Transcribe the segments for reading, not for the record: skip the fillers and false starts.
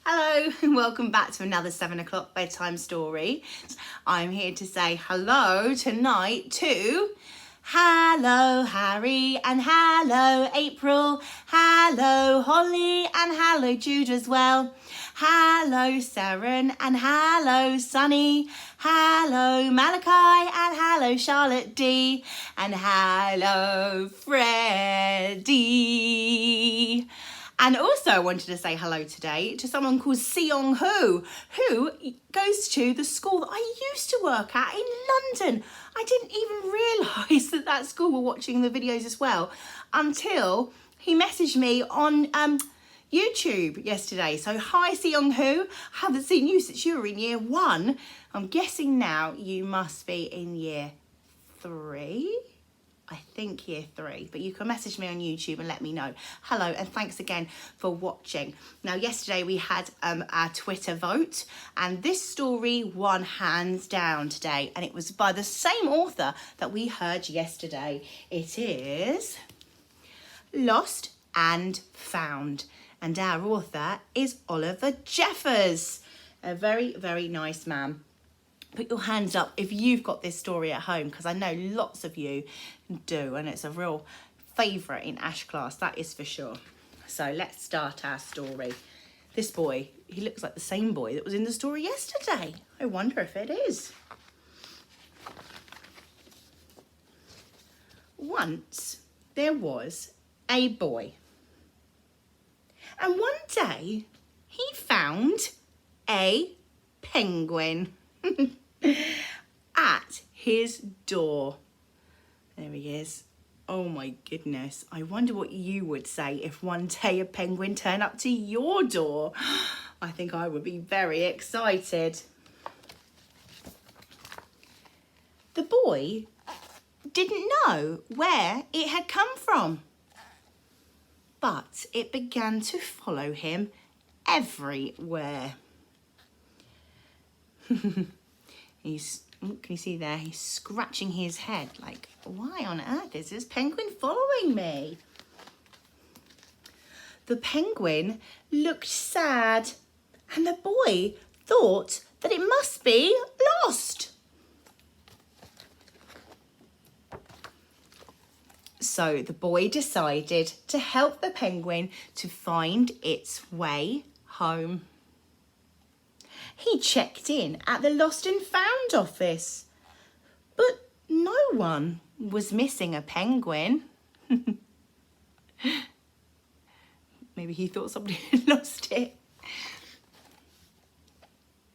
Hello and welcome back to another 7 o'clock bedtime story. I'm here to say hello tonight to hello Harry and hello April, hello Holly and hello Jude as well, hello Seren and hello Sunny, hello Malachi and hello Charlotte D and hello Freddie. And also I wanted to say hello today to someone called Seong who goes to the school that I used to work at in London. I didn't even realise that school were watching the videos as well until he messaged me on YouTube yesterday. So hi Seong who, haven't seen you since you were in year 1. I'm guessing now you must be in year 3. I think year 3, but you can message me on YouTube and let me know. Hello and thanks again for watching. Now yesterday we had our Twitter vote and this story won hands down today, and it was by the same author that we heard yesterday. It is Lost and Found, and our author is Oliver Jeffers, a very, very nice man. Put your hands up if you've got this story at home, because I know lots of you do, and it's a real favourite in Ash class, that is for sure. So let's start our story. This boy, he looks like the same boy that was in the story yesterday. I wonder if it is. Once there was a boy, and one day he found a penguin at his door. There he is. Oh my goodness. I wonder what you would say if one day a penguin turned up to your door. I think I would be very excited. The boy didn't know where it had come from, but it began to follow him everywhere. Can you see there? He's scratching his head like, why on earth is this penguin following me? The penguin looked sad, and the boy thought that it must be lost. So the boy decided to help the penguin to find its way home. He checked in at the Lost and Found office, but no one was missing a penguin. Maybe he thought somebody had lost it.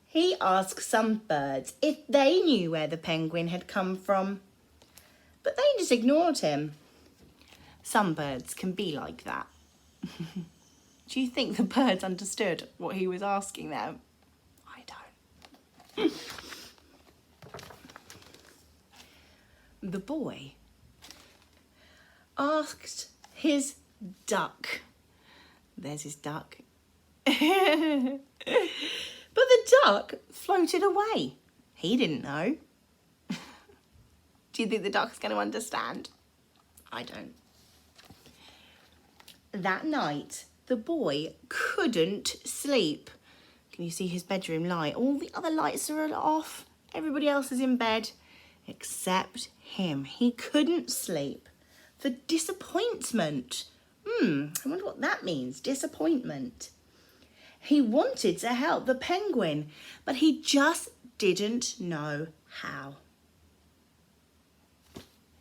He asked some birds if they knew where the penguin had come from, but they just ignored him. Some birds can be like that. Do you think the birds understood what he was asking them? The boy asked his duck. There's his duck. But the duck floated away. He didn't know. Do you think the duck's going to understand? I don't. That night, the boy couldn't sleep. Can you see his bedroom light? All the other lights are off. Everybody else is in bed except him. He couldn't sleep for disappointment. I wonder what that means, disappointment. He wanted to help the penguin, but he just didn't know how.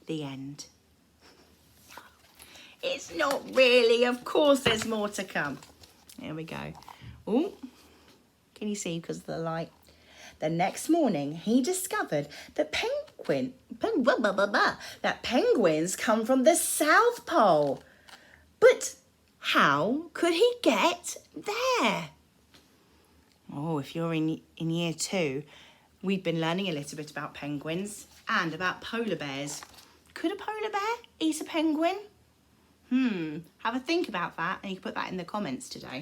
The end. It's not really. Of course there's more to come. Here we go. Oh. Can you see because of the light? The next morning, he discovered that penguins come from the South Pole. But how could he get there? Oh, if you're in year 2, we've been learning a little bit about penguins and about polar bears. Could a polar bear eat a penguin? Have a think about that, and you can put that in the comments today.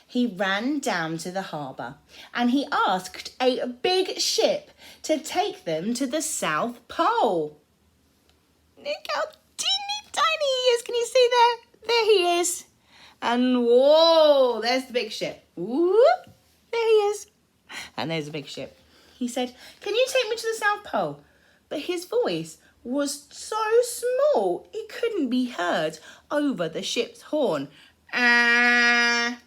He ran down to the harbour and he asked a big ship to take them to the South Pole. Look how teeny tiny he is. Can you see there? There he is. And whoa, there's the big ship. Whoop, there he is. And there's a big ship. He said, can you take me to the South Pole? But his voice was so small, it couldn't be heard over the ship's horn. That's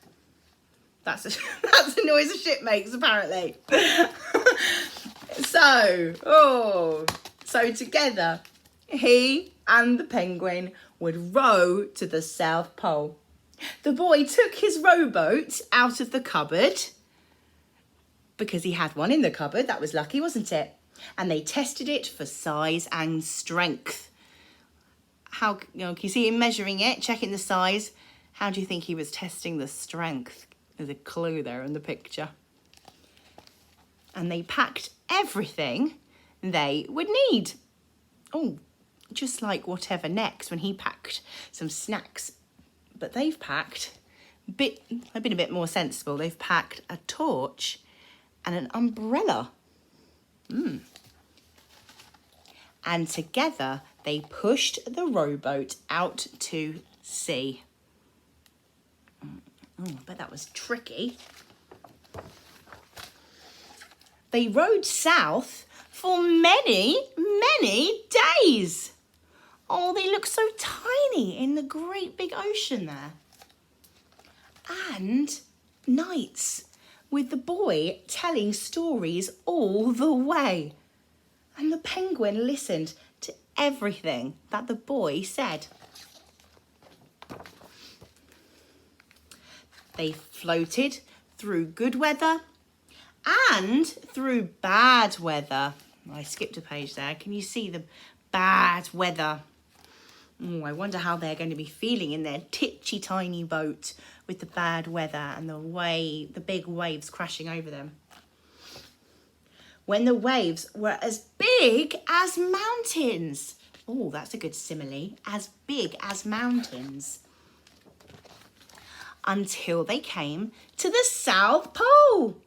the noise a ship makes, apparently. So together, he and the penguin would row to the South Pole. The boy took his rowboat out of the cupboard, because he had one in the cupboard. That was lucky, wasn't it? And they tested it for size and strength. Can you see him measuring it, checking the size? How do you think he was testing the strength? There's a clue there in the picture. And they packed everything they would need. Oh, just like whatever next when he packed some snacks. But they've been a bit more sensible. They've packed a torch and an umbrella. And together they pushed the rowboat out to sea. I bet that was tricky. They rowed south for many, many days. Oh, they look so tiny in the great big ocean there. And nights with the boy telling stories all the way. And the penguin listened to everything that the boy said. They floated through good weather and through bad weather. I skipped a page there. Can you see the bad weather? Oh, I wonder how they're going to be feeling in their titchy tiny boat with the bad weather and the big waves crashing over them. When the waves were as big as mountains. Oh, that's a good simile. As big as mountains. Until they came to the South Pole.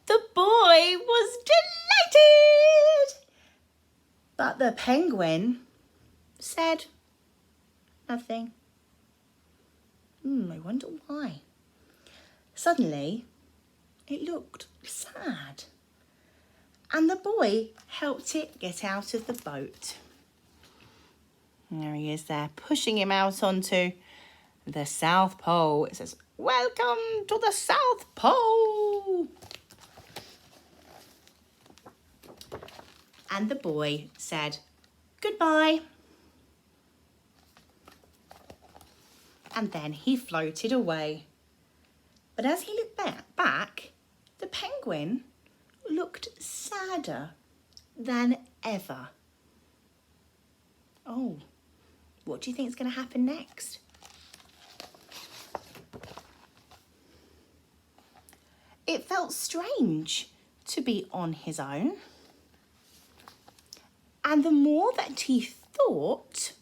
The boy was delighted. But the penguin said nothing. I wonder why. Suddenly, it looked sad. And the boy helped it get out of the boat. And there he is there, pushing him out onto the South Pole. It says, "Welcome to the South Pole." And the boy said, "Goodbye." And then he floated away. But as he looked back, the penguin looked sadder than ever. Oh, what do you think is going to happen next? It felt strange to be on his own. And the more that he thought,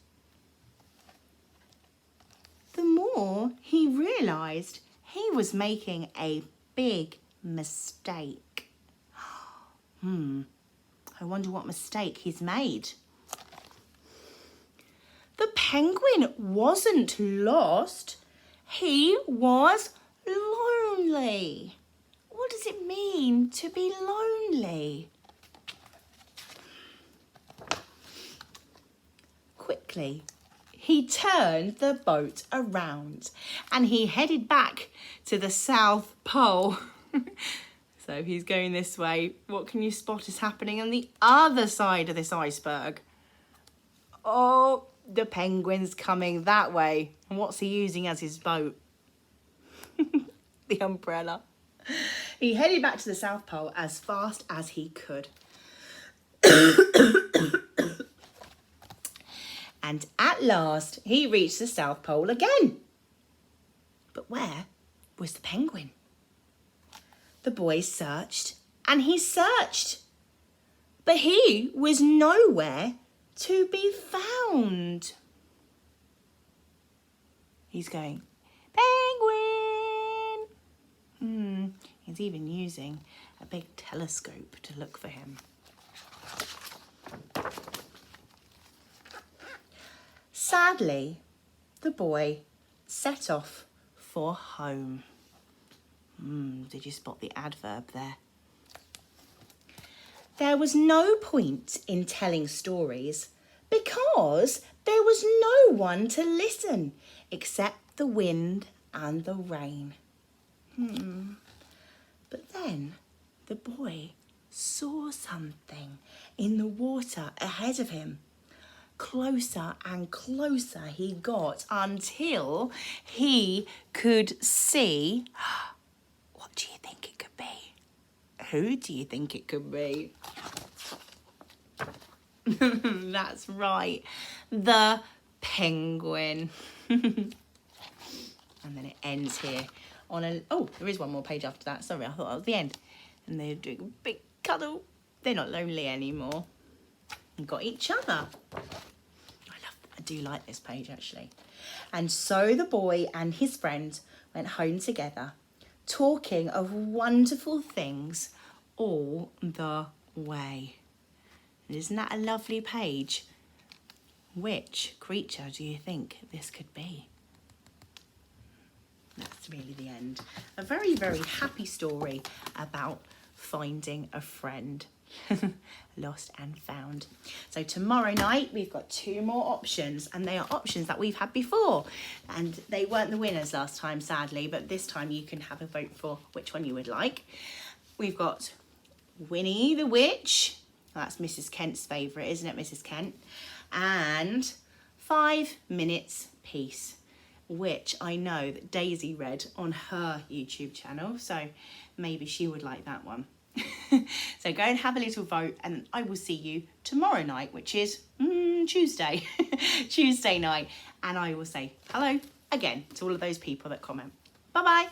the more he realised he was making a big mistake. I wonder what mistake he's made. The penguin wasn't lost. He was lonely. What does it mean to be lonely? Quickly, he turned the boat around and he headed back to the South Pole. So he's going this way. What can you spot is happening on the other side of this iceberg? Oh, the penguin's coming that way. And what's he using as his boat? The umbrella. He headed back to the South Pole as fast as he could. And at last, he reached the South Pole again. But where was the penguin? The boy searched and he searched, but he was nowhere to be found. He's going, penguin. He's even using a big telescope to look for him. Sadly, the boy set off for home. Did you spot the adverb there? There was no point in telling stories because there was no one to listen except the wind and the rain. But then the boy saw something in the water ahead of him. Closer and closer he got until he could see. What do you think it could be? Who do you think it could be? That's right, the penguin. And then it ends here on a... Oh, there is one more page after that. Sorry, I thought that was the end. And they're doing a big cuddle. They're not lonely anymore. And got each other. I do like this page, actually. And so the boy and his friend went home together, talking of wonderful things all the way. And isn't that a lovely page? Which creature do you think this could be? That's really the end. A very, very happy story about finding a friend. Lost and found. So tomorrow night we've got 2 more options, and they are options that we've had before, and they weren't the winners last time, sadly, but this time you can have a vote for which one you would like. We've got Winnie the Witch. That's Mrs. Kent's favourite, isn't it, Mrs. Kent? And 5 Minutes Peace, which I know that Daisy read on her YouTube channel, so maybe she would like that one. So go and have a little vote, and I will see you tomorrow night, which is Tuesday. Tuesday night. And I will say hello again to all of those people that comment. Bye-bye.